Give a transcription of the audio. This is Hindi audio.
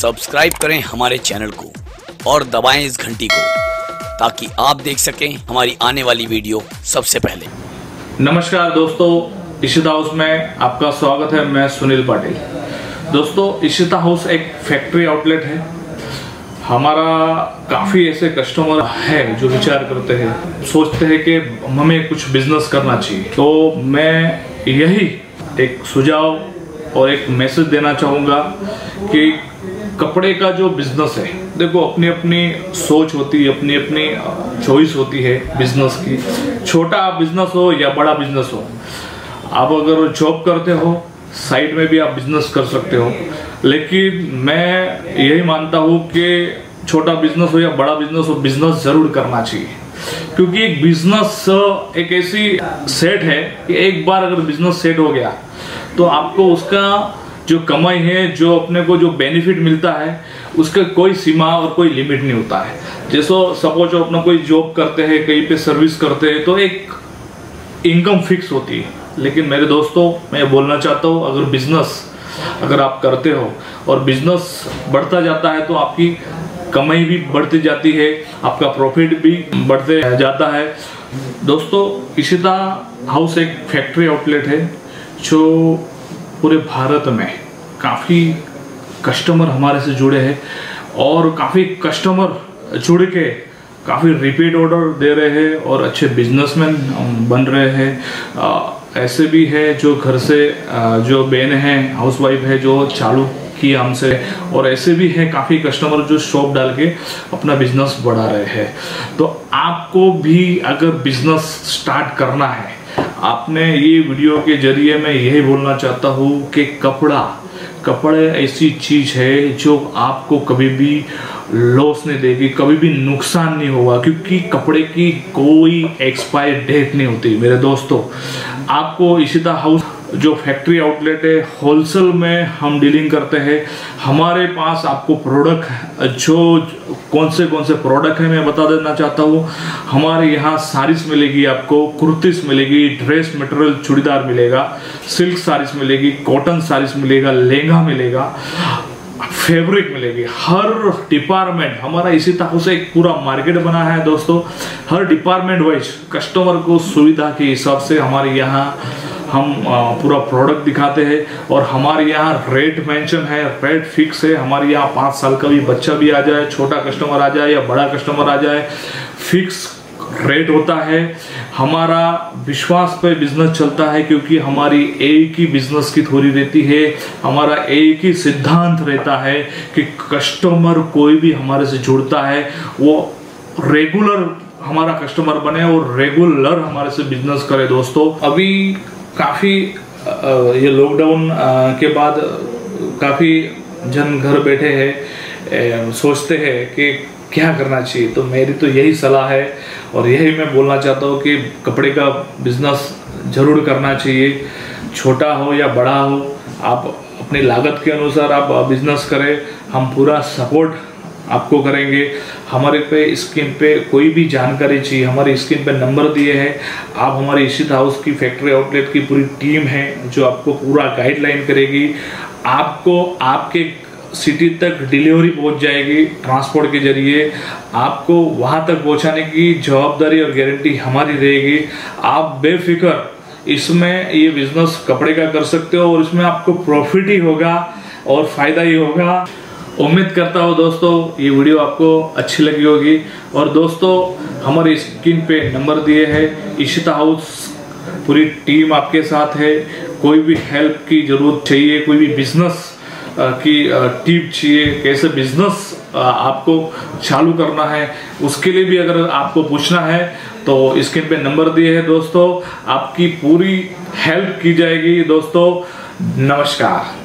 सब्सक्राइब करें हमारे चैनल को और दबाएं इस घंटी को ताकि आप देख सकें हमारी आने वाली वीडियो सबसे पहले। नमस्कार दोस्तों, इशिता हाउस में आपका स्वागत है। मैं सुनील पाटिल। दोस्तों, इशिता हाउस एक फैक्ट्री आउटलेट है। हमारा काफ़ी ऐसे कस्टमर है जो विचार करते हैं, सोचते हैं कि हमें कुछ बिजनेस करना चाहिए। तो मैं यही एक सुझाव और एक मैसेज देना चाहूँगा कि कपड़े का जो बिजनेस है, देखो अपनी अपनी सोच होती है, अपनी अपनी चॉइस होती है बिजनेस की। छोटा बिजनेस हो या बड़ा बिजनेस हो, आप अगर जॉब करते हो साइड में भी आप बिजनेस कर सकते हो, लेकिन मैं यही मानता हूँ कि छोटा बिजनेस हो या बड़ा बिजनेस हो, बिजनेस जरूर करना चाहिए। क्योंकि एक बिजनेस एक ऐसी सेट है कि एक बार अगर बिजनेस सेट हो गया तो आपको उसका जो कमाई है, जो अपने को जो बेनिफिट मिलता है, उसका कोई सीमा और कोई लिमिट नहीं होता है। जैसे सपोज अपना कोई जॉब करते हैं, कहीं पे सर्विस करते हैं, तो एक इनकम फिक्स होती है। लेकिन मेरे दोस्तों, मैं बोलना चाहता हूँ, अगर बिजनेस अगर आप करते हो और बिजनेस बढ़ता जाता है तो आपकी कमाई भी बढ़ती जाती है, आपका प्रॉफिट भी बढ़ते जाता है। दोस्तों, इशिता हाउस एक फैक्ट्री आउटलेट है जो पूरे भारत में काफ़ी कस्टमर हमारे से जुड़े हैं और काफ़ी कस्टमर जुड़ के काफ़ी रिपीट ऑर्डर दे रहे हैं और अच्छे बिजनेसमैन बन रहे हैं। ऐसे भी है जो घर से जो बहन है, हाउसवाइफ है, जो चालू की हमसे, और ऐसे भी है काफ़ी कस्टमर जो शॉप डाल के अपना बिजनेस बढ़ा रहे हैं। तो आपको भी अगर बिजनेस स्टार्ट करना है, आपने ये वीडियो के जरिए मैं यही बोलना चाहता हूँ कि कपड़े ऐसी चीज है जो आपको कभी भी लॉस नहीं देगी, कभी भी नुकसान नहीं होगा, क्योंकि कपड़े की कोई एक्सपायर डेट नहीं होती। मेरे दोस्तों, आपको इशिता हाउस जो फैक्ट्री आउटलेट है, होलसेल में हम डीलिंग करते हैं। हमारे पास आपको प्रोडक्ट जो कौन से प्रोडक्ट है मैं बता देना चाहता हूँ। हमारे यहाँ साड़ीज मिलेगी, आपको कुर्तीस मिलेगी, ड्रेस मटेरियल चूड़ीदार मिलेगा, सिल्क साड़ीज मिलेगी, कॉटन साड़ीज मिलेगा, लहंगा मिलेगा, फैब्रिक मिलेगी। हर डिपार्टमेंट हमारा इशिता हाउस एक पूरा मार्केट बना है दोस्तों। हर डिपार्टमेंट वाइज कस्टमर को सुविधा के हिसाब से हमारे यहाँ हम पूरा प्रोडक्ट दिखाते हैं और हमारे यहाँ रेट मेंशन है, रेट फिक्स है। हमारे यहाँ 5 साल का भी बच्चा भी आ जाए, छोटा कस्टमर आ जाए या बड़ा कस्टमर आ जाए, फिक्स रेट होता है। हमारा विश्वास पे बिजनेस चलता है, क्योंकि हमारी एक ही बिजनेस की थोड़ी रहती है। हमारा एक ही सिद्धांत रहता है कि कस्टमर कोई भी हमारे से जुड़ता है वो रेगुलर हमारा कस्टमर बने और रेगुलर हमारे से बिजनेस करे। दोस्तों, अभी काफ़ी ये लॉकडाउन के बाद काफ़ी जन घर बैठे हैं, सोचते हैं कि क्या करना चाहिए। तो मेरी तो यही सलाह है और यही मैं बोलना चाहता हूँ कि कपड़े का बिजनेस जरूर करना चाहिए। छोटा हो या बड़ा हो, आप अपनी लागत के अनुसार आप बिजनेस करें। हम पूरा सपोर्ट आपको करेंगे। हमारे पे स्क्रीन पे कोई भी जानकारी चाहिए, हमारे स्क्रीन पे नंबर दिए हैं। आप हमारे इशिता हाउस की फैक्ट्री आउटलेट की पूरी टीम है जो आपको पूरा गाइडलाइन करेगी। आपको आपके सिटी तक डिलीवरी पहुंच जाएगी ट्रांसपोर्ट के जरिए। आपको वहां तक पहुंचाने की जवाबदारी और गारंटी हमारी रहेगी। आप बेफिक्र इसमें ये बिजनेस कपड़े का कर सकते हो और इसमें आपको प्रॉफिट ही होगा और फायदा ही होगा। उम्मीद करता हूँ दोस्तों ये वीडियो आपको अच्छी लगी होगी। और दोस्तों, हमारी स्क्रीन पे नंबर दिए हैं। इशिता हाउस पूरी टीम आपके साथ है। कोई भी हेल्प की जरूरत चाहिए, कोई भी बिजनेस की टिप चाहिए, कैसे बिजनेस आपको चालू करना है, उसके लिए भी अगर आपको पूछना है तो स्क्रीन पे नंबर दिए हैं दोस्तों। आपकी पूरी हेल्प की जाएगी दोस्तों। नमस्कार।